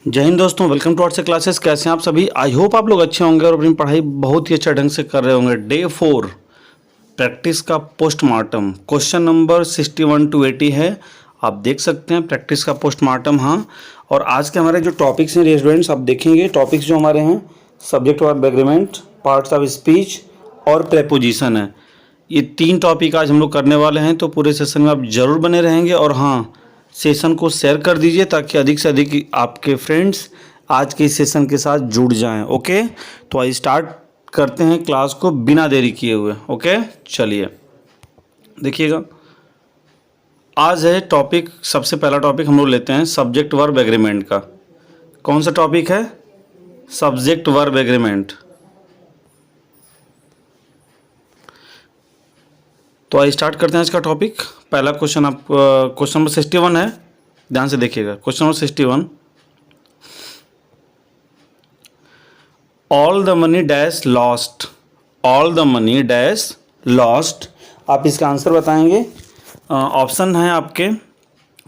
जय हिंद दोस्तों, welcome to arts classes. कैसे हैं आप सभी? आई होप आप लोग अच्छे होंगे और अपनी पढ़ाई बहुत ही अच्छा ढंग से कर रहे होंगे। डे 4 प्रैक्टिस का पोस्टमार्टम क्वेश्चन नंबर 61 to 80 है। आप देख सकते हैं प्रैक्टिस का पोस्टमार्टम। हाँ, और आज के हमारे जो टॉपिक्स हैं स्टूडेंट्स, आप देखेंगे टॉपिक्स जो हमारे हैं subject verb agreement, parts of speech और प्रेपोजिशन है। ये 3 टॉपिक आज हम लोग करने वाले हैं, तो पूरे सेशन में आप जरूर बने रहेंगे। और हाँ, सेशन को शेयर कर दीजिए ताकि अधिक से अधिक आपके फ्रेंड्स आज के इस सेशन के साथ जुड़ जाएं। ओके, तो आज स्टार्ट करते हैं क्लास को बिना देरी किए हुए। ओके, चलिए देखिएगा। आज है टॉपिक, सबसे पहला टॉपिक हम लोग लेते हैं सब्जेक्ट वर्ब एग्रीमेंट का। कौन सा टॉपिक है? Subject verb agreement. तो आइए स्टार्ट करते हैं इसका टॉपिक। पहला क्वेश्चन आप क्वेश्चन नंबर 61 है, ध्यान से देखिएगा। Question number 61, all the money dash lost. All the money dash lost, आप इसका आंसर बताएंगे। ऑप्शन है आपके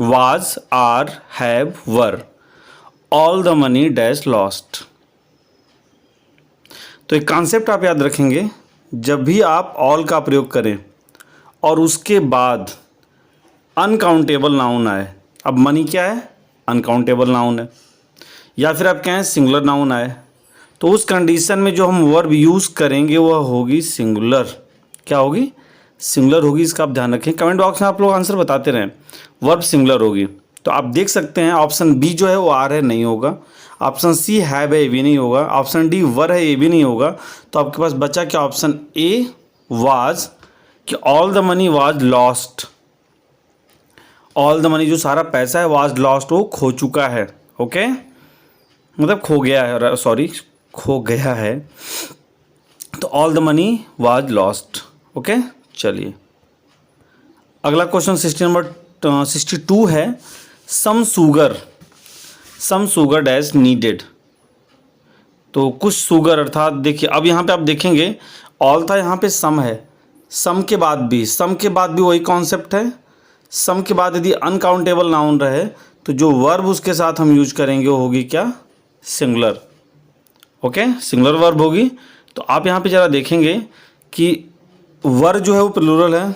was, are, have, were. All the money dash lost. तो एक कॉन्सेप्ट आप याद रखेंगे, जब भी आप ऑल का प्रयोग करें और उसके बाद अनकाउंटेबल नाउन आए। अब मनी क्या है? अनकाउंटेबल नाउन है। या फिर आप कहें सिंगुलर नाउन आए, तो उस कंडीशन में जो हम वर्ब यूज़ करेंगे वह होगी सिंगुलर। क्या होगी? सिंगुलर होगी। इसका आप ध्यान रखें। कमेंट बॉक्स में आप लोग आंसर बताते रहें। वर्ब सिंगुलर होगी। तो आप देख सकते हैं ऑप्शन बी जो है वो आर है, नहीं होगा। ऑप्शन सी हैव है, ये भी नहीं होगा। ऑप्शन डी वर है, ये भी नहीं होगा। तो आपके पास बचा क्या? ऑप्शन ए वाज, कि all the money was lost. All the money, जो सारा पैसा है, वाज लॉस्ट, वो खो चुका है। ओके, मतलब खो गया है, सॉरी खो गया है। तो all the money was lost. Okay, चलिए अगला क्वेश्चन 62 है। Some sugar dash needed. तो कुछ शुगर, अर्थात देखिए अब यहाँ पे आप देखेंगे ऑल था, यहाँ पे सम है। सम के बाद भी वही कॉन्सेप्ट है। सम के बाद यदि अनकाउंटेबल नाउन रहे तो जो वर्ब उसके साथ हम यूज करेंगे वो होगी क्या? सिंगुलर। ओके, सिंगुलर वर्ब होगी। तो आप यहाँ पे ज़रा देखेंगे कि वर जो है वो प्लूरल है,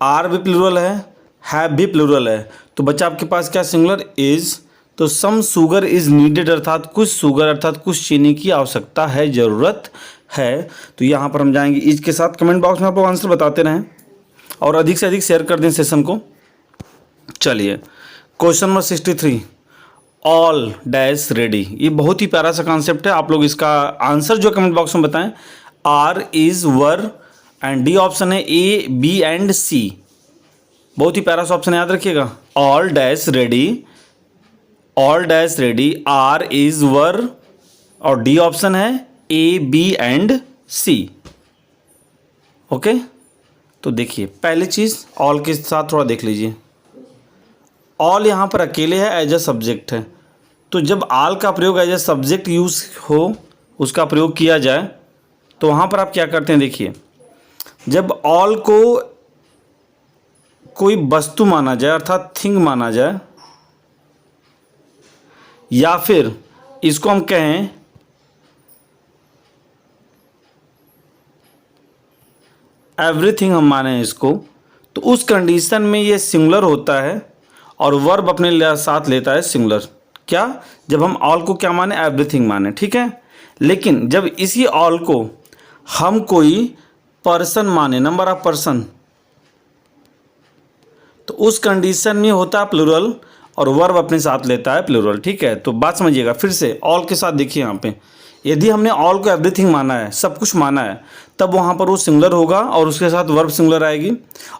आर भी प्लूरल है, हैव भी प्लूरल है। तो बच्चा आपके पास क्या? Singular is. तो सम शुगर इज नीडेड, अर्थात कुछ शुगर, अर्थात कुछ चीनी की आवश्यकता है, ज़रूरत है। तो यहाँ पर हम जाएंगे इज के साथ। कमेंट बॉक्स में आप लोग आंसर बताते रहें और अधिक से अधिक शेयर कर दें सेशन को। चलिए question number 63, all dash ready. ये बहुत ही प्यारा सा कॉन्सेप्ट है। आप लोग इसका आंसर जो कमेंट बॉक्स में बताएं। Are is were and D option है ए, बी एंड सी। बहुत ही प्यारा सा ऑप्शन याद रखिएगा। All dash ready, all dash ready, are is were और डी ऑप्शन है A, B and C. Okay, तो देखिए पहली चीज़ ऑल के साथ थोड़ा देख लीजिए। ऑल यहाँ पर अकेले है, एज अ सब्जेक्ट है। तो जब ऑल का प्रयोग एज अ सब्जेक्ट यूज़ हो, उसका प्रयोग किया जाए, तो वहाँ पर आप क्या करते हैं? देखिए, जब ऑल को कोई वस्तु माना जाए, अर्थात थिंग माना जाए, या फिर इसको हम कहें एवरीथिंग हम माने इसको, तो उस कंडीशन में ये सिंगुलर होता है और वर्ब अपने साथ लेता है सिंगुलर। क्या? जब हम ऑल को क्या माने? एवरीथिंग माने, ठीक है। लेकिन जब इसी ऑल को हम कोई पर्सन माने, नंबर ऑफ पर्सन, तो उस कंडीशन में होता है प्लूरल और वर्ब अपने साथ लेता है प्लूरल, ठीक है। तो बात समझिएगा फिर से। ऑल के साथ देखिए यहाँ पे, यदि हमने ऑल को एवरीथिंग माना है, सब कुछ माना है, तब वहाँ पर वो सिंगुलर होगा और उसके साथ वर्ब सिंगुलर आएगी।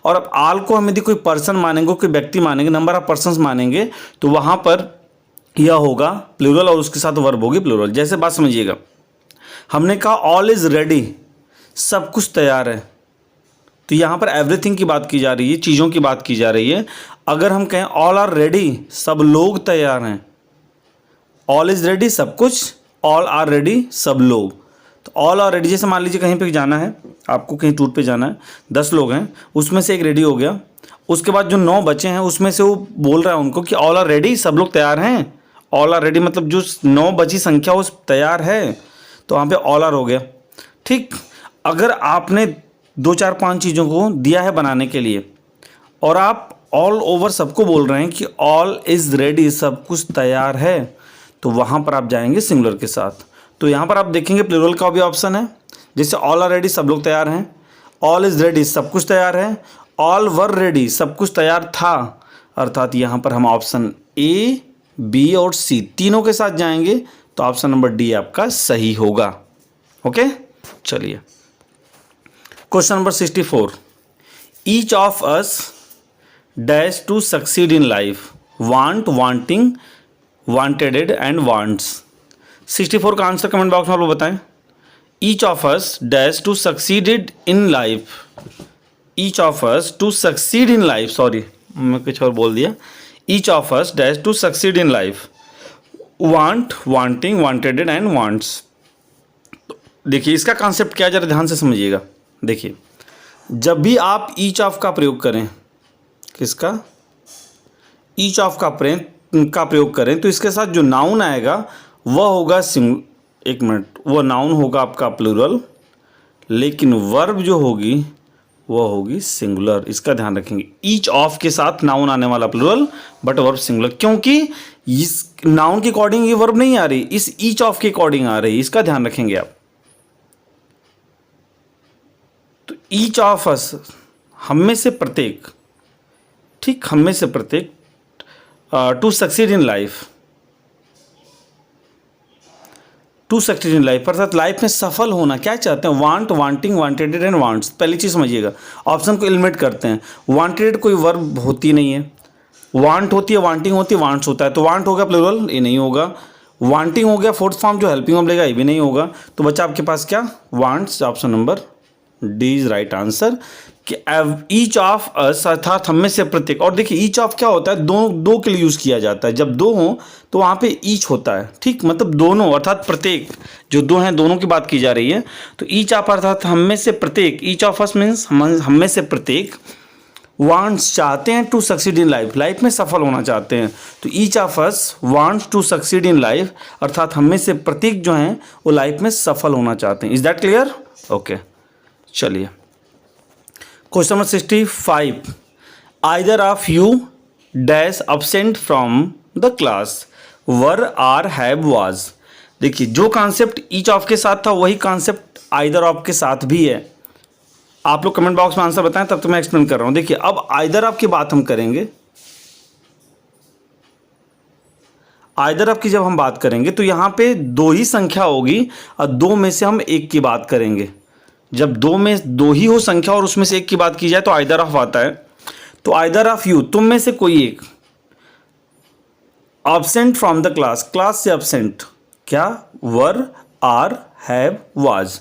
और अब ऑल को हम यदि कोई पर्सन मानेंगे, कोई व्यक्ति मानेंगे, नंबर ऑफ पर्सन्स मानेंगे, तो वहाँ पर यह होगा प्लूरल और उसके साथ वर्ब होगी प्लूरल। जैसे बात समझिएगा, हमने कहा ऑल इज़ रेडी, सब कुछ तैयार है, तो यहाँ पर एवरीथिंग की बात की जा रही है, चीज़ों की बात की जा रही है। अगर हम कहें ऑल आर रेडी, सब लोग तैयार हैं। ऑल इज़ रेडी, सब कुछ, ऑल आर रेडी, सब लोग। तो ऑल आर रेडी, जैसे मान लीजिए कहीं पे जाना है, आपको कहीं टूर पे जाना है, 10 लोग हैं, उसमें से एक रेडी हो गया, उसके बाद जो 9 बचे हैं उसमें से वो बोल रहा है उनको कि ऑल आर रेडी, सब लोग तैयार हैं। ऑल आर रेडी मतलब जो 9 बची संख्या उस तैयार है, तो वहाँ पे ऑल आर हो गया। ठीक, अगर आपने 2 4 5 चीज़ों को दिया है बनाने के लिए और आप ऑल ओवर सबको बोल रहे हैं कि ऑल इज़ रेडी, सब कुछ तैयार है, तो वहाँ पर आप जाएंगे सिंगुलर के साथ। तो यहाँ पर आप देखेंगे प्लूरल का भी ऑप्शन है, जैसे ऑल आर रेडी सब लोग तैयार हैं, ऑल इज़ रेडी सब कुछ तैयार है, ऑल वर रेडी सब कुछ तैयार था, अर्थात यहाँ पर हम ऑप्शन ए, बी और सी तीनों के साथ जाएंगे, तो ऑप्शन नंबर डी आपका सही होगा। ओके, चलिए question number 64, each of us dash to succeed in life, want, wanting, wanted and wants. 64 का आंसर कमेंट बॉक्स में आप लोग बताएं। Each of us dash to succeeded in life, each of us to succeed in life, sorry मैं कुछ और बोल दिया, each of us dash to succeed in life, want, wanting, wanted and wants. देखिए इसका कॉन्सेप्ट क्या है, जरा ध्यान से समझिएगा। देखिए जब भी आप ईच ऑफ का प्रयोग करें, किसका, ईच ऑफ का प्रयोग करें, तो इसके साथ जो नाउन आएगा वह होगा एक मिनट, वो नाउन होगा आपका प्लूरल, लेकिन वर्ब जो होगी वह होगी सिंगुलर। इसका ध्यान रखेंगे, ईच ऑफ के साथ नाउन आने वाला प्लूरल बट वर्ब सिंगुलर, क्योंकि इस नाउन के अकॉर्डिंग ये वर्ब नहीं आ रही, इस ईच ऑफ के अकॉर्डिंग आ रही, इसका ध्यान रखेंगे आप। तो ईच ऑफ अस, हम में से प्रत्येक, ठीक, हम में से प्रत्येक, to succeed in life, to succeed in life अर्थात लाइफ में सफल होना, क्या चाहते हैं, want, wanting, wanted and wants. पहली चीज़ समझिएगा, ऑप्शन को एलिमिनेट करते हैं। वांटेड कोई वर्ब होती नहीं है, वांट होती है, वांटिंग होती है, वांट्स होता है, तो वांट होगा प्लूरल, ये नहीं होगा। वांटिंग हो गया फोर्थ फॉर्म जो हेल्पिंग वर्ब लेगा, ये भी नहीं होगा। तो बच्चा आपके पास क्या, wants, option number D is right answer. कि ईच ऑफ अस अर्थात हम में से प्रत्येक, और देखिए ईच ऑफ क्या होता है, दो के लिए यूज़ किया जाता है, जब दो हों तो वहाँ पे ईच होता है, ठीक, मतलब दोनों अर्थात प्रत्येक, जो दो हैं दोनों की बात की जा रही है। तो ईच ऑफ अर्थात हम में से प्रत्येक, ईच ऑफ अस मीन्स हम में से प्रत्येक, वांट्स चाहते हैं to succeed in life, life में सफल होना चाहते हैं। तो each of us wants to succeed in life अर्थात हम में से प्रत्येक जो हैं वो लाइफ में सफल होना चाहते हैं। Is that clear? ओके, चलिए question number 65, either of you dash absent from the class, were, are, have, was. देखिए जो कॉन्सेप्ट ईच ऑफ के साथ था वही कॉन्सेप्ट आइदर ऑफ के साथ भी है। आप लोग कमेंट बॉक्स में आंसर बताएं, तब तो मैं एक्सप्लेन कर रहा हूं। देखिए अब आइदर ऑफ की बात हम करेंगे, आइदर ऑफ की जब हम बात करेंगे तो यहां पे दो ही संख्या होगी और दो में से हम एक की बात करेंगे। जब दो में दो ही हो संख्या और उसमें से एक की बात की जाए तो आइदर ऑफ आता है। तो आइदर ऑफ यू, तुम में से कोई एक, absent from the class, class से absent, क्या, were, are, have, was.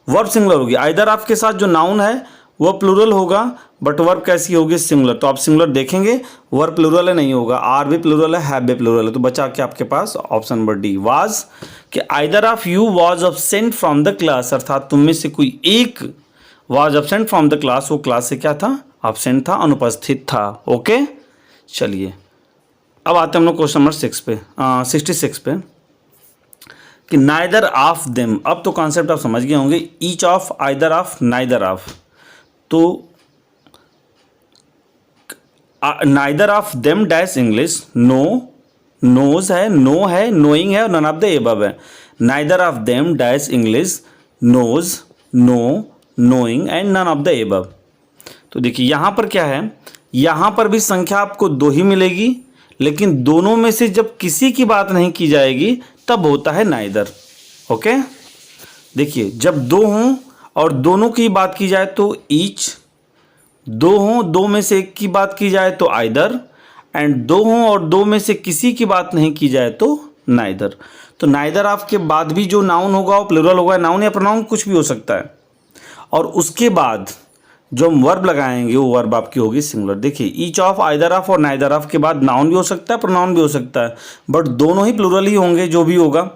Verb singular होगी, आइदर ऑफ के साथ जो नाउन है वह प्लूरल होगा बट वर्ब कैसी होगी, सिंगुलर। तो आप सिंगुलर देखेंगे, वर्ब प्लूरल है नहीं होगा, आर भी प्लूरल है, हैव भी प्लूरल है। तो बचा क्या आपके पास, ऑप्शन नंबर डी, वाज। कि either of you was absent from the class अर्थात तुम में से कोई एक was absent from the class, वो क्लास से क्या था, absent था, अनुपस्थित था। ओके, चलिए अब आते हैं हम लोग क्वेश्चन नंबर 66 पे, कि नाइदर ऑफ देम। अब तो कॉन्सेप्ट आप समझ गए होंगे, each of, either of, neither of. तो neither of them dash English, no, knows है, नो है, नोइंग है और नन ऑफ द एबव है। Neither of them dash English, knows, no, knowing and none of the above. तो देखिए यहाँ पर क्या है, यहाँ पर भी संख्या आपको दो ही मिलेगी, लेकिन दोनों में से जब किसी की बात नहीं की जाएगी तब होता है नाइदर। ओके, देखिए जब दो हों और दोनों की बात की जाए तो ईच, दो हों दो में से एक की बात की जाए तो आइदर, एंड दो हों और दो में से किसी की बात नहीं की जाए तो नाइदर। तो नाइदर ऑफ के बाद भी जो नाउन होगा वो प्लूरल होगा, नाउन या प्रोनाउन कुछ भी हो सकता है, और उसके बाद जो हम वर्ब लगाएंगे वो वर्ब आपकी होगी सिंगुलर। देखिए ईच ऑफ, आइदर ऑफ और नाइदर ऑफ के बाद नाउन भी हो सकता है, प्रोनाउन भी हो सकता है, बट दोनों ही प्लूरल ही होंगे जो भी होगा,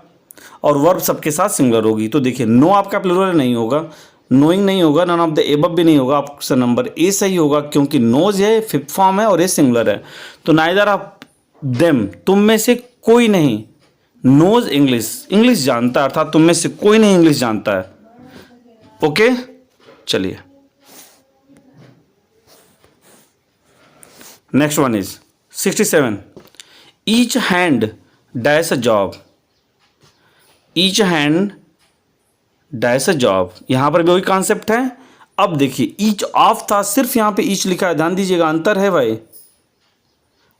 और वर्ब सबके साथ सिंगुलर होगी। तो देखिए नो आपका प्लूरल नहीं होगा, नोइंग नहीं होगा, नन ऑफ द एबव भी नहीं होगा, ऑप्शन नंबर ए सही होगा, क्योंकि नोज है, फिफ्थ फॉर्म है और ये सिंगुलर है। तो नाइदर ऑफ देम, तुम में से कोई नहीं, नोज इंग्लिश, इंग्लिश जानता है, अर्थात तुम में से कोई नहीं इंग्लिश जानता है। ओके, चलिए next one is 67। Each hand dash a job, each hand dash a job, यहां पर भी वही कॉन्सेप्ट है। अब देखिए ईच ऑफ था, सिर्फ यहां पे ईच लिखा है, ध्यान दीजिएगा अंतर है भाई।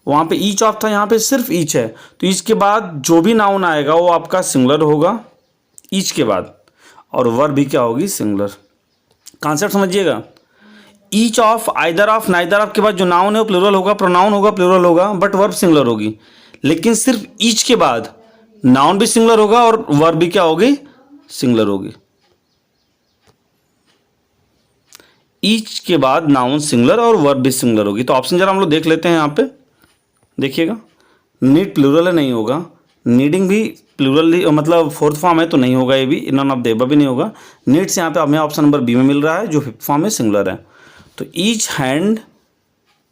वहां पे ईच ऑफ था, यहां पे सिर्फ ईच है, तो ईच के बाद जो भी नाउन आएगा वो आपका सिंगुलर होगा ईच के बाद, और वर्ब भी क्या होगी, सिंगुलर। कॉन्सेप्ट समझिएगा, each of, either of, neither of के बाद जो नाउन है वो प्लूरल होगा, प्रोनाउन होगा प्लूरल होगा, बट वर्ब सिंगुलर होगी। लेकिन सिर्फ ईच के बाद नाउन भी सिंगुलर होगा और वर्ब भी क्या होगी, सिंगुलर होगी। ईच के बाद नाउन सिंगुलर और वर्ब भी सिंगुलर होगी। तो ऑप्शन जरा हम लोग देख लेते हैं, यहाँ पे देखिएगा, नीड प्लूरल है, नहीं होगा। नीडिंग भी प्लूरल, मतलब फोर्थ फॉर्म है तो नहीं होगा, ये भी नॉन ऑफ देबा भी नहीं होगा। नीड्स यहाँ पे हमें ऑप्शन नंबर बी में मिल रहा है जो फिफ्थ फॉर्म में सिंगुलर है। तो ईच हैंड,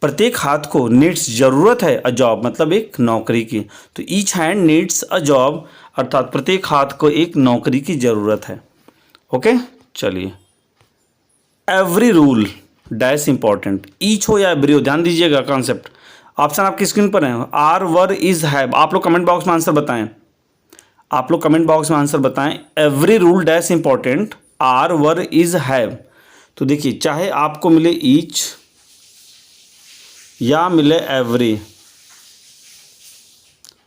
प्रत्येक हाथ को, नीड्स जरूरत है, अ जॉब मतलब एक नौकरी की। तो each hand needs a job, अर्थात प्रत्येक हाथ को एक नौकरी की जरूरत है। ओके, चलिए every rule dash important, each हो या एवरी हो, ध्यान दीजिएगा कॉन्सेप्ट। ऑप्शन आपकी स्क्रीन पर है, आर, वर, इज, हैव। आप लोग कमेंट बॉक्स में आंसर बताएं, आप लोग कमेंट बॉक्स में आंसर बताएं। Every rule dash important, are, were, is, have. तो देखिए चाहे आपको मिले ईच या मिले एवरी,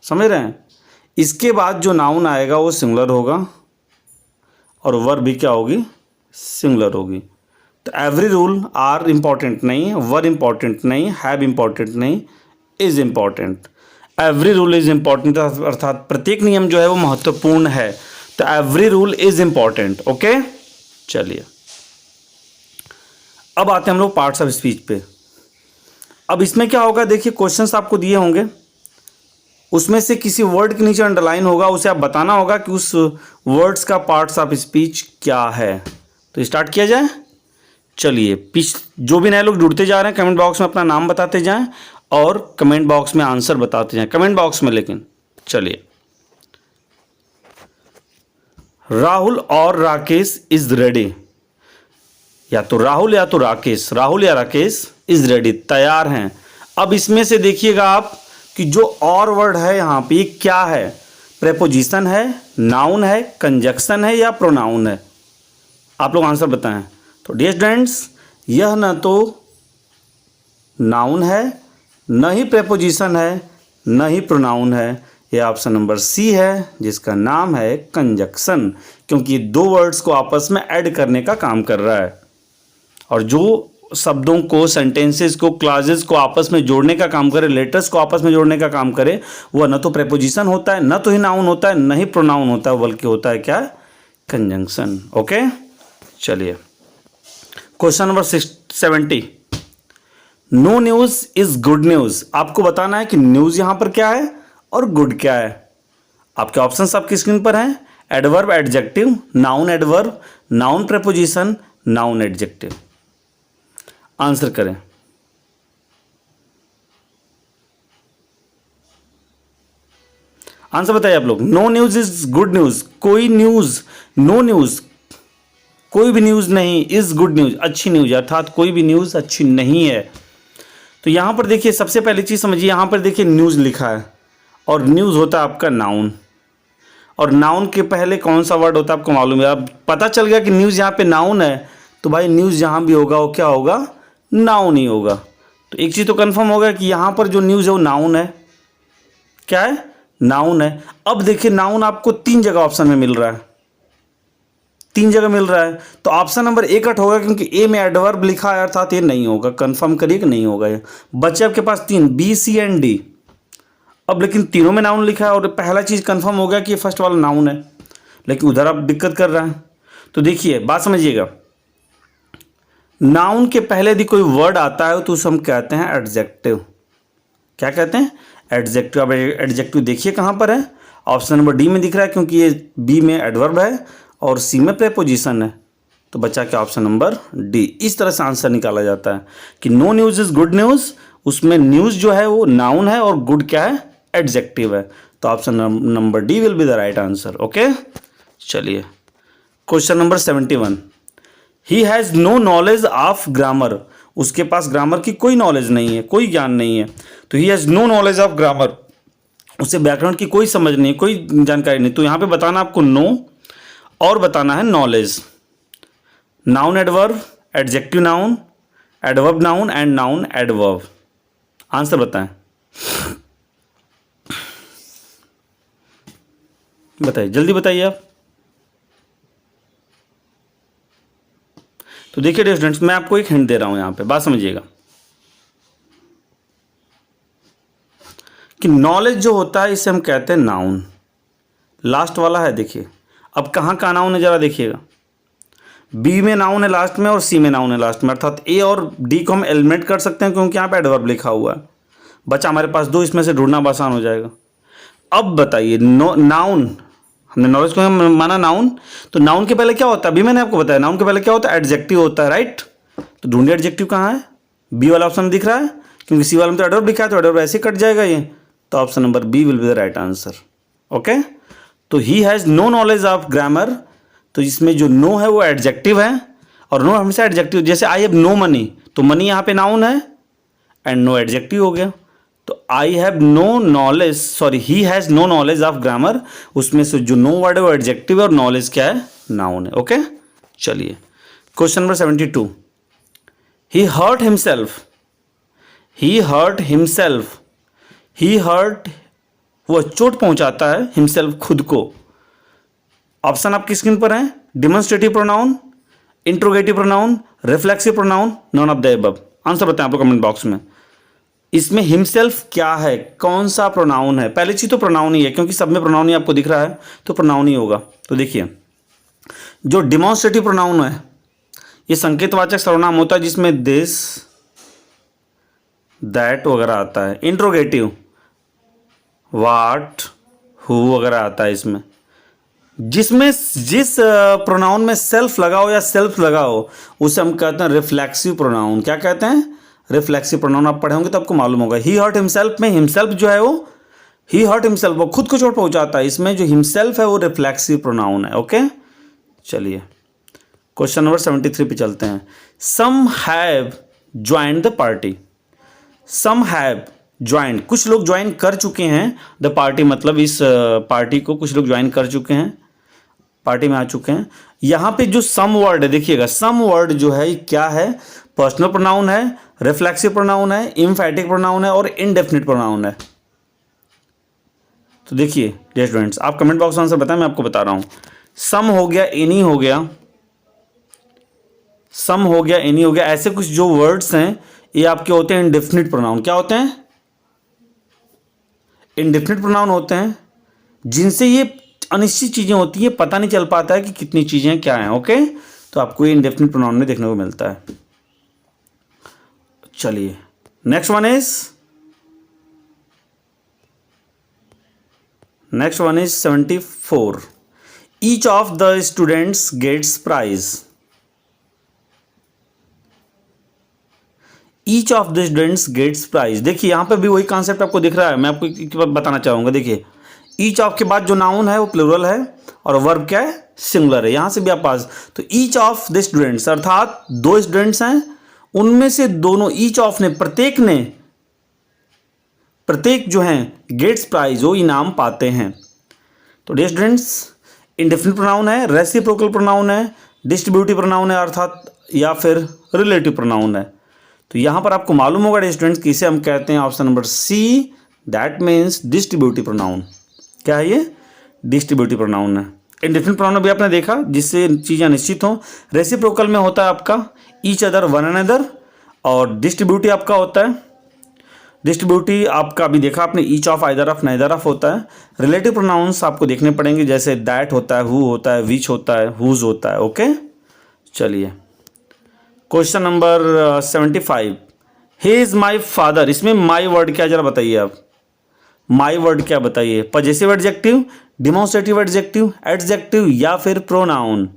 समझ रहे हैं, इसके बाद जो नाउन आएगा वो सिंगुलर होगा और वर्ब भी क्या होगी, सिंगुलर होगी। तो एवरी रूल, आर इंपॉर्टेंट नहीं, वर इंपॉर्टेंट नहीं, हैव इंपॉर्टेंट नहीं, is important. Every rule is important, अर्थात प्रत्येक नियम जो है वो महत्वपूर्ण है। तो every rule is important. Okay, चलिए अब आते हैं हम लोग पार्ट्स ऑफ स्पीच पे। अब इसमें क्या होगा, देखिए क्वेश्चंस आपको दिए होंगे, उसमें से किसी वर्ड के नीचे अंडरलाइन होगा, उसे आप बताना होगा कि उस वर्ड्स का पार्ट्स ऑफ स्पीच क्या है। तो स्टार्ट किया जाए, चलिए। जो भी नए लोग जुड़ते जा रहे हैं कमेंट बॉक्स में अपना नाम बताते जाएं और कमेंट बॉक्स में आंसर बताते जाएं, कमेंट बॉक्स में। लेकिन चलिए, राहुल और राकेश इज रेडी, या तो राहुल या तो राकेश, राहुल या राकेश इज रेडी, तैयार हैं। अब इसमें से देखिएगा आप कि जो और वर्ड है यहाँ पे ये क्या है, प्रेपोजिशन है, नाउन है, कंजक्शन है या प्रोनाउन है। आप लोग आंसर बताएं। तो डियर स्टूडेंट्स, यह न तो नाउन है, न ही प्रेपोजिशन है, न ही प्रोनाउन है, यह ऑप्शन नंबर सी है जिसका नाम है कंजक्शन, क्योंकि दो वर्ड्स को आपस में ऐड करने का काम कर रहा है। और जो शब्दों को, सेंटेंसेस को, क्लॉजेस को आपस में जोड़ने का काम करे, लेटर्स को आपस में जोड़ने का काम करे, वह न तो प्रेपोजिशन होता है, न तो ही नाउन होता है, न ही प्रोनाउन होता है, बल्कि होता है क्या, कंजंक्शन। ओके, चलिए question number 70। No news is good news, आपको बताना है कि न्यूज यहां पर क्या है और गुड क्या है। आपके ऑप्शंस आपकी स्क्रीन पर हैं, adverb, adjective, noun adverb, noun preposition, noun adjective. Answer करें। आंसर बताइए आप लोग। No news is good news, कोई न्यूज, नो न्यूज कोई भी न्यूज नहीं, इज गुड न्यूज अच्छी न्यूज, अर्थात कोई भी न्यूज अच्छी नहीं है। तो यहां पर देखिए सबसे पहली चीज समझिए, यहां पर देखिए न्यूज लिखा है और न्यूज होता है आपका नाउन, और नाउन के पहले कौन सा वर्ड होता है आपको मालूम है। अब पता चल गया कि न्यूज यहां पे नाउन है, तो भाई न्यूज जहां भी होगा वो क्या होगा, नाउन ही होगा। तो एक चीज तो कंफर्म होगा कि यहां पर जो न्यूज है वो नाउन है। क्या है, नाउन है। अब देखिए नाउन आपको 3 जगह ऑप्शन में मिल रहा है, 3 जगह मिल रहा है। तो ऑप्शन नंबर ए कट होगा, क्योंकि ए में एडवर्ब लिखा है, अर्थात ये नहीं होगा। कंफर्म करिए कि नहीं होगा। ये बच्चे आपके पास 3, बी, सी एंड डी। अब लेकिन तीनों में नाउन लिखा है और पहला चीज कंफर्म हो गया कि ये फर्स्ट वाला नाउन है, लेकिन उधर आप दिक्कत कर रहा है। तो देखिए बात समझिएगा, नाउन के पहले यदि कोई वर्ड आता है तो उसे हम कहते हैं एडजेक्टिव। क्या कहते हैं, एडजेक्टिव। अब एडजेक्टिव देखिए कहां पर है, ऑप्शन नंबर डी में दिख रहा है, क्योंकि ये बी में एडवर्ब है और सी में प्रेपोजिशन है। तो बचा क्या, ऑप्शन नंबर डी। इस तरह से आंसर निकाला जाता है कि no news is good news, उसमें न्यूज जो है वो नाउन है और गुड क्या है, एडजेक्टिव है। तो option number D will be the right answer. Okay, चलिए question number 71। He has no knowledge of grammar, उसके पास ग्रामर की कोई नॉलेज नहीं है, कोई ज्ञान नहीं है। तो he has no knowledge of grammar, उसे व्याकरण की कोई समझ नहीं, कोई जानकारी नहीं। तो यहाँ पे बताना आपको नो और बताना है knowledge. Noun adverb, adjective noun, adverb noun and noun adverb. Answer बताएं, बताइए, जल्दी बताइए आप। तो देखिए डियर स्टूडेंट्स, मैं आपको एक हिंट दे रहा हूं यहां पे, बात समझिएगा कि नॉलेज जो होता है इसे हम कहते हैं नाउन। लास्ट वाला है देखिए, अब कहाँ का नाउन है जरा देखिएगा। बी में नाउन है लास्ट में और सी में नाउन है लास्ट में, अर्थात ए और डी को हम एलिमिनेट कर सकते हैं क्योंकि यहाँ पे एडवर्ब लिखा हुआ है। बचा हमारे पास दो, इसमें से ढूंढना आसान हो जाएगा। अब बताइए नाउन, हमने नॉलेज को माना नाउन, तो नाउन के पहले क्या होता है, अभी मैंने आपको बताया नाउन के पहले क्या होता है, एडजेक्टिव होता है, राइट। तो ढूंढिए एडजेक्टिव कहाँ है, बी वाला ऑप्शन दिख रहा है, क्योंकि सी वाला में तो एडवर्ब लिखा है, तो एडवर्ब ऐसे कट जाएगा ये। तो option number B will be the right answer. Okay, तो he has no knowledge of grammar, तो इसमें जो नो है वो एडजेक्टिव है, और नो हमेशा एडजेक्टिव, जैसे आई हैव नो मनी, तो मनी यहाँ पे नाउन है एंड नो एडजेक्टिव हो गया। तो I have no knowledge, sorry he has no knowledge of grammar, उसमें से जो नो वर्ड है वो एडजेक्टिव है और नॉलेज क्या है, नाउन है। ओके, चलिए क्वेश्चन नंबर 72। ही हर्ट हिमसेल्फ, ही हर्ट हिमसेल्फ, ही हर्ट, वो चोट पहुंचाता है, हिमसेल्फ खुद को। ऑप्शन आपकी स्क्रीन पर है, demonstrative pronoun, interrogative pronoun, reflexive pronoun, none of the above. Answer बताएं आप लोग कमेंट बॉक्स में। इसमें हिमसेल्फ क्या है, कौन सा प्रोनाउन है? पहली चीज तो प्रोनाउन ही है, क्योंकि सब में प्रोनाउन ही आपको दिख रहा है, तो प्रोनाउन ही होगा। तो देखिए, जो डिमॉन्स्ट्रेटिव प्रोनाउन है ये संकेतवाचक सर्वनाम होता है जिसमें दिस, दैट वगैरह आता है। इंट्रोगेटिव व्हाट, हु वगैरह आता है इसमें। जिसमें जिस प्रोनाउन में सेल्फ लगा हो या सेल्फ लगा हो उसे हम कहते हैं रिफ्लेक्सिव प्रोनाउन। क्या कहते हैं? Reflexive pronoun. आप पढ़े होंगे तो आपको मालूम होगा। ही हर्ट हिमसेल्फ में हिमसेल्फ जो है वो, ही हर्ट हिमसेल्फ, वो खुद को चोट पहुंचाता है, इसमें जो हिमसेल्फ है वो रिफ्लेक्सिव प्रोनाउन है। ओके, चलिए क्वेश्चन नंबर 73 पे चलते हैं। Some have joined the party, some have joined, कुछ लोग ज्वाइन कर चुके हैं द पार्टी, मतलब इस पार्टी को कुछ लोग ज्वाइन कर चुके हैं, पार्टी में आ चुके हैं। यहां पे जो सम वर्ड है देखिएगा, सम वर्ड जो है क्या है? पर्सनल प्रोनाउन है, रिफ्लेक्सिव प्रोनाउन है, एम्फैटिक प्रोनाउन है और इनडेफिनिट प्रोनाउन है। तो देखिए डियर स्टूडेंट्स, आप कमेंट बॉक्स में आंसर बताएं, मैं आपको बता रहा हूं। सम हो गया, एनी हो गया, सम हो गया, एनी हो गया, ऐसे कुछ जो वर्ड्स हैं ये आपके होते हैं इनडेफिनिट प्रोनाउन। क्या होते हैं? इनडेफिनिट प्रोनाउन होते हैं, जिनसे ये अनिश्चित चीजें होती हैं, पता नहीं चल पाता है कि कितनी चीजें क्या हैं। ओके, तो आपको ये इनडेफिनिट प्रोनाउन में देखने को मिलता है। चलिए next one is 74। Each of the students gets prize, each of the students gets prize. देखिए यहां पे भी वही कॉन्सेप्ट आपको दिख रहा है, मैं आपको एक बार बताना चाहूंगा। देखिए ईच ऑफ के बाद जो नाउन है वो प्लूरल है और वर्ब क्या है? सिंगुलर है। यहां से भी आप पास, तो ईच ऑफ द स्टूडेंट्स अर्थात दो स्टूडेंट्स हैं, उनमें से दोनों, ईच ऑफ ने, प्रत्येक ने, प्रत्येक जो हैं गेट्स प्राइज, वो इनाम पाते हैं। तो डियर स्टूडेंट्स, इंडेफिनिट प्रोनाउन है, रेसिप्रोकल प्रोनाउन है, डिस्ट्रीब्यूटिव प्रोनाउन है अर्थात, या फिर रिलेटिव प्रोनाउन है। तो यहां पर आपको मालूम होगा डियर स्टूडेंट्स कि इसे हम कहते हैं option number C, that means distributive pronoun. क्या है ये? डिस्ट्रीब्यूटिव प्रोनाउन है। इंडेफिनिट प्रोनाउन भी आपने देखा जिससे चीज़ें निश्चित हों। रेसिप्रोकल में होता है आपका ईच अदर, वन अनदर, और डिस्ट्रीब्यूटिव आपका होता है, डिस्ट्रीब्यूटिव आपका भी देखा आपने, each of, either of, neither of होता है। रिलेटिव प्रोनाउंस आपको देखने पड़ेंगे, जैसे दैट होता है, हु होता है, विच होता है, हुज होता है। ओके, चलिए question number 75। He is my father, इसमें माई वर्ड क्या जरा बताइए आप, माई वर्ड क्या बताइए? Possessive adjective, demonstrative adjective, adjective या फिर प्रोनाउन?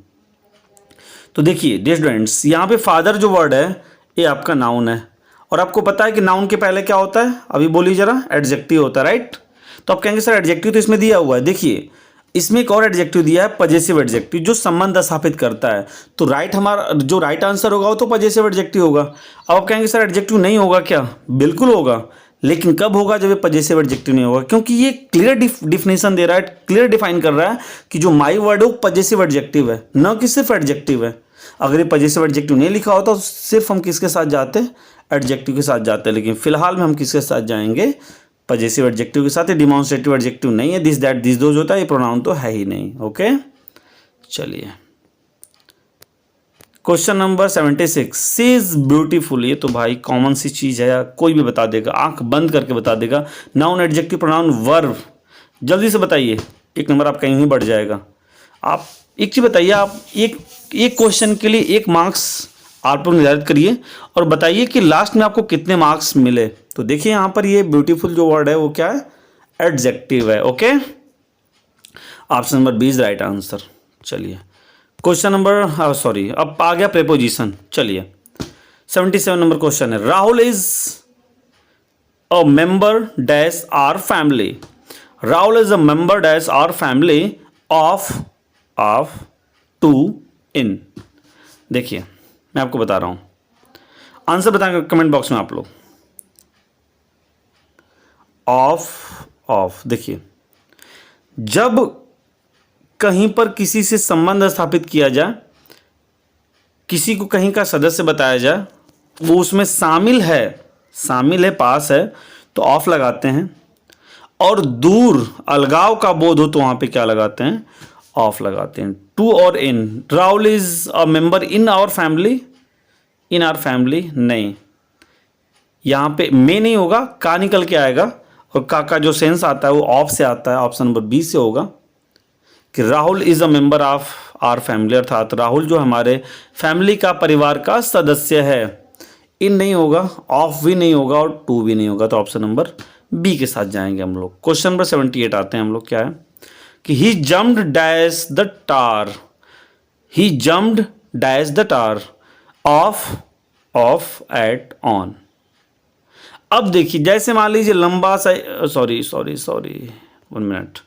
तो देखिए डियर स्टूडेंट्स, यहाँ पे फादर जो वर्ड है ये आपका नाउन है, और आपको पता है कि नाउन के पहले क्या होता है? अभी बोलिए जरा, एडजेक्टिव होता है, राइट। तो आप कहेंगे सर एडजेक्टिव तो इसमें दिया हुआ है, देखिए इसमें एक और एडजेक्टिव दिया है पजेसिव एडजेक्टिव जो संबंध स्थापित करता है। तो हमारा जो राइट आंसर होगा वो तो पजेसिव एडजेक्टिव होगा। अब आप कहेंगे सर एडजेक्टिव नहीं होगा क्या? बिल्कुल होगा, लेकिन कब होगा? जब ये पजेसिव एडजेक्टिव नहीं होगा, क्योंकि ये क्लियर डिफिनेशन दे रहा है, क्लियर डिफाइन कर रहा है कि जो माई वर्ड है वो पजेसिव एडजेक्टिव है, न कि सिर्फ एडजेक्टिव है। अगर ये पजेसिव एडजेक्टिव नहीं लिखा होता तो सिर्फ हम किसके साथ जाते? एडजेक्टिव के साथ जाते हैं। लेकिन फिलहाल में हम किसके साथ जाएंगे? पजेसिव एडजेक्टिव के साथ। डिमॉन्स्ट्रेटिव एडजेक्टिव नहीं है, दिस दैट दिस दोज होता है, ये प्रोनाउन तो है ही नहीं। ओके, चलिए question number 76, sea is beautiful. ये तो भाई कॉमन सी चीज है, कोई भी बता देगा, आंख बंद करके बता देगा। नाउन, एडजेक्टिव, प्रोनाउन, वर्ब, जल्दी से बताइए, एक नंबर आपका यूं ही बढ़ जाएगा। आप एक चीज बताइए, आप एक क्वेश्चन के लिए 1 मार्क्स आप लोग निर्धारित करिए और बताइए कि लास्ट में आपको कितने मार्क्स मिले। तो देखिए यहाँ पर ये ब्यूटीफुल जो वर्ड है वो क्या है? एडजेक्टिव है। Okay, option number B is right answer. चलिए क्वेश्चन नंबर सॉरी अब आ गया प्रेपोजिशन। चलिए 77 नंबर क्वेश्चन है, Rahul is a member dash our family. Rahul is a member dash our family of to in. देखिए मैं आपको बता रहा हूं, आंसर बताएंगे कमेंट बॉक्स में आप लोग। ऑफ देखिए, जब कहीं पर किसी से संबंध स्थापित किया जाए, किसी को कहीं का सदस्य बताया जाए, वो उसमें शामिल है, पास है, तो ऑफ लगाते हैं। और दूर अलगाव का बोध हो तो वहां पे क्या लगाते हैं? ऑफ लगाते हैं। टू और in, Rahul is a member in our family, in our family नहीं, यहां पे में नहीं होगा, का निकल के आएगा और का जो सेंस आता है वो ऑफ से आता है। ऑप्शन नंबर बी से होगा कि Rahul is a member of our family, अर्थात राहुल जो हमारे फैमिली का, परिवार का सदस्य है। इन नहीं होगा, ऑफ भी नहीं होगा और टू भी नहीं होगा, तो ऑप्शन नंबर बी के साथ जाएंगे हम लोग। क्वेश्चन नंबर 78 आते हैं हम लोग। क्या है कि he jumped dash the tar, he jumped dash the tar off at on. अब देखिए जैसे मान लीजिए लंबा सा, सॉरी 1 मिनट,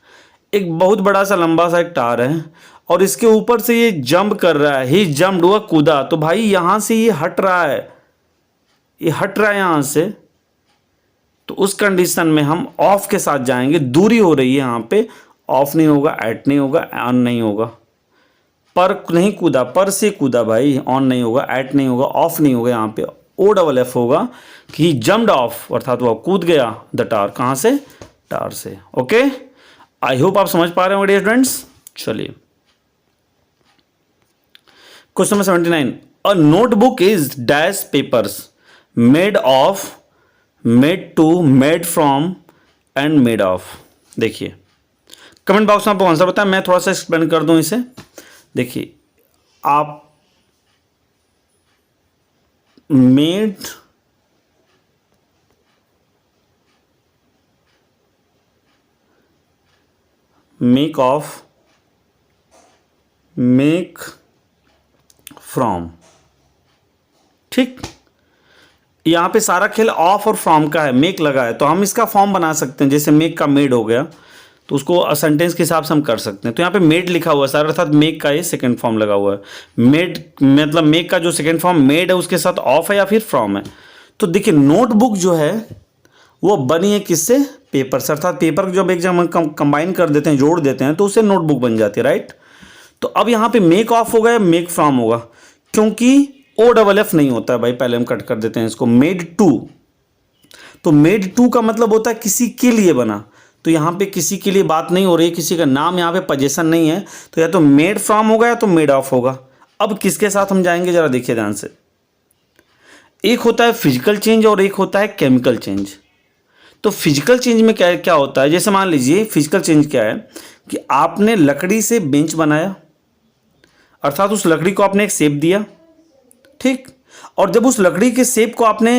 एक बहुत बड़ा सा लंबा सा एक टार है और इसके ऊपर से ये जंप कर रहा है, ही जम्प्ड, हुआ कूदा, तो भाई यहां से ये हट रहा है, यहां से, तो उस कंडीशन में हम ऑफ के साथ जाएंगे। दूरी हो रही है यहां पे, ऑफ नहीं होगा, एट नहीं होगा, ऑन नहीं होगा। पर नहीं कूदा, पर से कूदा भाई, ऑन नहीं होगा, एट नहीं होगा, ऑफ नहीं होगा, यहाँ पे ओ डबल एफ होगा कि जम्प्ड ऑफ, अर्थात वह कूद गया द टार, कहां से? टार से। ओके, आई होप आप समझ पा रहे हो स्टूडेंट्स। चलिए question number 79, a notebook is dash papers made of, made to, made from and made of. देखिए कमेंट बॉक्स में आपको आंसर बताएं, मैं थोड़ा सा एक्सप्लेन कर दूं इसे। देखिए आप made make of, make from, ठीक, यहां पे सारा खेल ऑफ और फ्रॉम का है, मेक लगा है, तो हम इसका फॉर्म बना सकते हैं। जैसे मेक का मेड हो गया तो उसको सेंटेंस के हिसाब से हम कर सकते हैं। तो यहाँ पे मेड लिखा हुआ है सारा, अर्थात मेक का ये सेकंड फॉर्म लगा हुआ है। मेड मतलब मेक का जो सेकंड फॉर्म मेड है उसके साथ ऑफ है या फिर फ्रॉम है। तो देखिए नोटबुक जो है वो बनी है किससे? पेपर से, अर्थात पेपर जब एक जगह कंबाइन कर देते हैं, जोड़ देते हैं, तो उससे नोटबुक बन जाती है, राइट। तो अब यहाँ पे मेक ऑफ होगा या मेक फ्रॉम होगा, क्योंकि ओ डबल एफ नहीं होता है भाई, पहले हम कट कर देते हैं इसको। मेड टू, तो मेड टू का मतलब होता है किसी के लिए बना, तो यहाँ पे किसी के लिए बात नहीं हो रही, किसी का नाम यहाँ पे पोजीशन नहीं है, तो या तो मेड फ्रॉम होगा या तो मेड ऑफ होगा। अब किसके साथ हम जाएंगे जरा देखिए ध्यान से। एक होता है फिजिकल चेंज और एक होता है केमिकल चेंज। तो फिजिकल चेंज में क्या क्या होता है, जैसे मान लीजिए फिजिकल चेंज क्या है कि आपने लकड़ी से बेंच बनाया, अर्थात उस लकड़ी को आपने एक शेप दिया, ठीक, और जब उस लकड़ी के शेप को आपने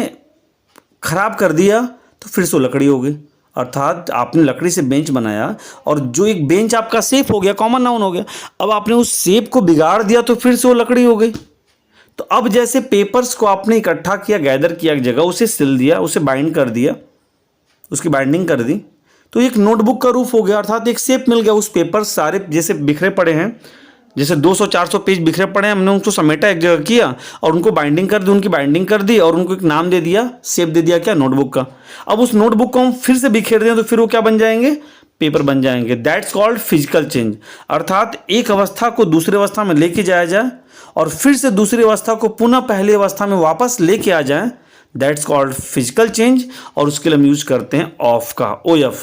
खराब कर दिया तो फिर से वो लकड़ी हो गई। अर्थात आपने लकड़ी से बेंच बनाया और जो एक बेंच आपका शेप हो गया, कॉमन नाउन हो गया, अब आपने उस शेप को बिगाड़ दिया तो फिर से वो लकड़ी हो गई। तो अब जैसे पेपर्स को आपने इकट्ठा किया, गैदर किया एक जगह, उसे सिल दिया, उसे बाइंड कर दिया, उसकी बाइंडिंग कर दी, तो एक नोटबुक का रूप हो गया, अर्थात एक शेप मिल गया। उस पेपर सारे जैसे बिखरे पड़े हैं, जैसे 200-400 पेज बिखरे पड़े हैं, हमने उनको समेटा एक जगह किया और उनको बाइंडिंग कर दी, उनकी बाइंडिंग कर दी और उनको एक नाम दे दिया, शेप दे दिया क्या, नोटबुक का। अब उस नोटबुक को हम फिर से बिखेर दें तो फिर वो क्या बन जाएंगे, पेपर बन जाएंगे। That's called physical change. अर्थात एक अवस्था को दूसरी अवस्था में लेके जाया जाए और फिर से दूसरी अवस्था को पुनः पहली अवस्था में वापस लेके आ जाए, दैट्स कॉल्ड फिजिकल चेंज। और उसके लिए हम यूज करते हैं ऑफ का, OF।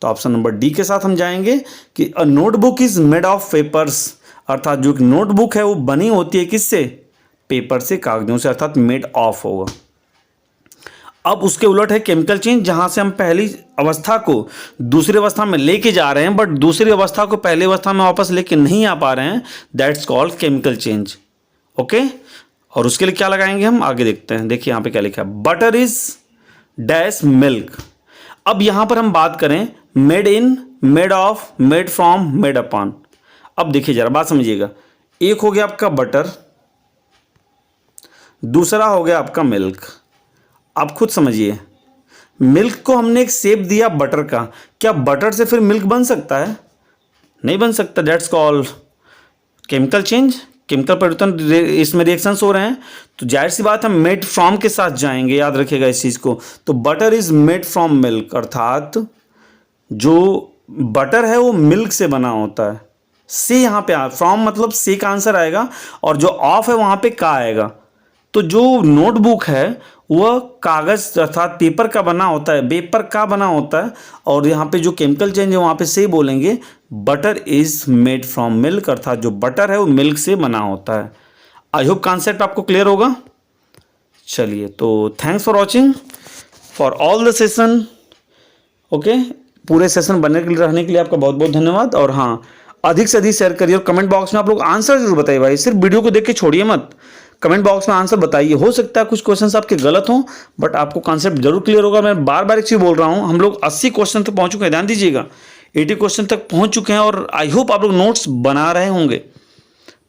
तो ऑप्शन नंबर डी के साथ हम जाएंगे कि अ notebook is made of papers, अर्थात जो नोटबुक है वो बनी होती है किससे, पेपर से, कागजों से, अर्थात मेड ऑफ होगा। अब उसके उलट है केमिकल चेंज, जहां से हम पहली अवस्था को दूसरी अवस्था में लेके जा रहे हैं बट दूसरी अवस्था को पहली अवस्था में वापस लेके नहीं आ पा रहे हैं, that's called chemical change. Okay, और उसके लिए क्या लगाएंगे हम, आगे देखते हैं। देखिए यहाँ पे क्या लिखा है, बटर इज डैश मिल्क। अब यहां पर हम बात करें made in, made of, made from, made upon. अब देखिए जरा बात समझिएगा, एक हो गया आपका बटर, दूसरा हो गया आपका मिल्क। आप खुद समझिए, मिल्क को हमने एक शेप दिया बटर का, क्या बटर से फिर मिल्क बन सकता है, नहीं बन सकता। That's called chemical change, chemical परिवर्तन, इसमें रिएक्शंस हो रहे हैं। तो जाहिर सी बात है मेड फ्रॉम के साथ जाएंगे, याद रखिएगा इस चीज को। तो butter is made from milk, अर्थात जो बटर है वो मिल्क से बना होता है। से यहाँ पे फ्रॉम मतलब से का आंसर आएगा और जो ऑफ है वहां पे का आएगा। तो जो नोटबुक है वह कागज अर्थात पेपर का बना होता है, पेपर का बना होता है। और यहाँ पे जो केमिकल चेंज है वहाँ पे से बोलेंगे butter is made from milk, अर्थात जो बटर है वो मिल्क से बना होता है। आई होप कॉन्सेप्ट आपको क्लियर होगा। चलिए, तो thanks for watching for all the session. Okay, पूरे सेशन बने रहने के लिए आपका बहुत बहुत धन्यवाद। और हाँ, अधिक से अधिक शेयर करिए और कमेंट बॉक्स में आप लोग आंसर जरूर बताइए भाई, सिर्फ वीडियो को देख के छोड़िए मत, कमेंट बॉक्स में आंसर बताइए। हो सकता है कुछ क्वेश्चंस आपके गलत हों बट आपको कॉन्सेप्ट जरूर क्लियर होगा। मैं बार बार एक चीज़ बोल रहा हूँ, हम लोग 80 क्वेश्चन तक पहुँच चुके हैं, ध्यान दीजिएगा 80 क्वेश्चन तक पहुँच चुके हैं। और आई होप आप लोग नोट्स बना रहे होंगे,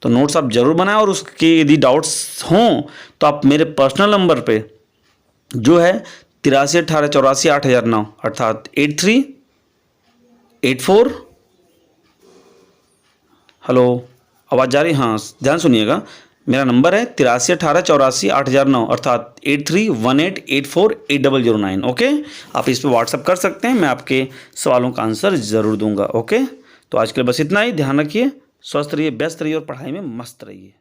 तो नोट्स आप जरूर बनाएं। और उसके यदि डाउट्स हों तो आप मेरे पर्सनल नंबर पे जो है 8318848009 अर्थात 8384, हेलो आवाज़ जा रही, हाँ ध्यान सुनिएगा, मेरा नंबर है 8318848009 अर्थात 8318848009। ओके, आप इस पर व्हाट्सअप कर सकते हैं, मैं आपके सवालों का आंसर ज़रूर दूंगा। ओके, तो आज के लिए बस इतना ही, ध्यान रखिए, स्वस्थ रहिए, व्यस्त रहिए और पढ़ाई में मस्त रहिए।